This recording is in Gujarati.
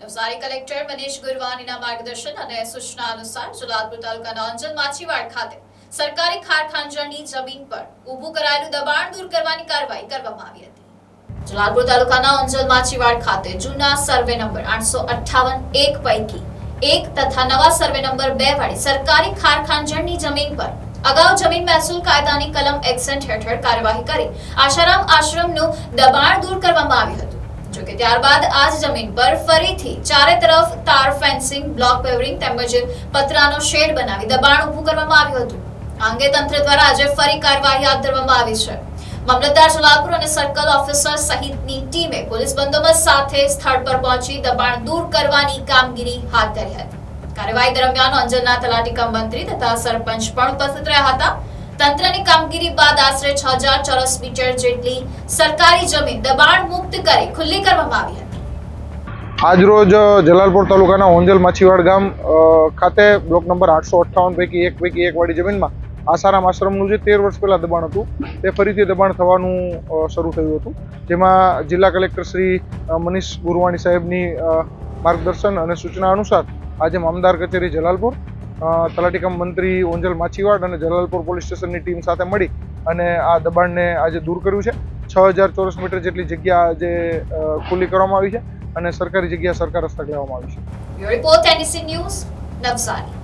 નવસારી કલેક્ટર મનીષ ગુરવાનીના માર્ગદર્શન અને સૂચના અનુસાર જલાલપુર તાલુકાના અંજલ માછીવાડ ખાતે સરકારી ખાર ખાંજણની જમીન પર ઊભું કરાયેલું દબાણ દૂર કરવાની કાર્યવાહી કરવામાં આવી હતી। જલાલપુર તાલુકાના અંજલ માછીવાડ ખાતે જૂના સર્વે નંબર 858 પૈકી એક તથા નવા સર્વે નંબર 2 વાળી સરકારી ખાર ખાંજણની જમીન પર અગાઉ જમીન મહેસૂલ કાયદાની કલમ 61 હેઠળ કાર્યવાહી કરી આશારામ આશ્રમનું દબાણ દૂર કરવામાં આવ્યું હતું। જોકે ત્યારબાદ આ જ જમીન પર ફરીથી ચારે તરફ તાર ફેન્સિંગ, બ્લોક પેવરિંગ તેમજ પતરાનો શેડ બનાવી દબાણ ઊભું કરવામાં આવ્યું હતું। આ અંગે તંત્ર દ્વારા આજે ફરી કાર્યવાહી હાથ ધરવામાં આવી છે। મામલતદાર જલાલપુર અને સર્કલ ઓફિસર સહિતની ટીમે પોલીસ બંદોબસ્ત સાથે સ્થળ પર પહોંચી દબાણ દૂર કરવાની કામગીરી હાથ ધરી હતી। કાર્યવાહી દરમિયાન અંજલના તલાટી કમ મંત્રી તથા સરપંચ પણ ઉપસ્થિત રહ્યા હતા। તંત્રની કામગીરી બાદ આશરે 6000 ચોરસ મીટર જેટલી સરકારી જમીન દબાણ મુક્ત કરી ખુલ્લી કરવામાં આવી હતી। આજરોજ જલાલપુર તાલુકાના ઓંજલ માછીવાડ ગામ ખાતે બ્લોક નંબર 858 પૈકી એક વાળી જમીનમાં આસારામ આશ્રમનું જે 13 વર્ષ પહેલા દબાણ હતું તે ફરીથી દબાણ થવાનું શરૂ થયું હતું, જેમાં જિલ્લા કલેક્ટર શ્રી મનીષ ગુરવાણી સાહેબની માર્ગદર્શન અને સૂચના અનુસાર આજે મામદાર કચેરી જલાલપુર, તલાટી કમ મંત્રી ઓંજલ માછીવાડ અને જલાલપુર પોલીસ સ્ટેશનની ટીમ સાથે મળી અને આ દબાણને આજે દૂર કર્યું છે। 6000 ચોરસ મીટર જેટલી જગ્યા આજે ખુલ્લી કરવામાં આવી છે અને સરકારી જગ્યા સરકાર હસ્તક લેવામાં આવી છે। Bureau report NDC news, Navsari.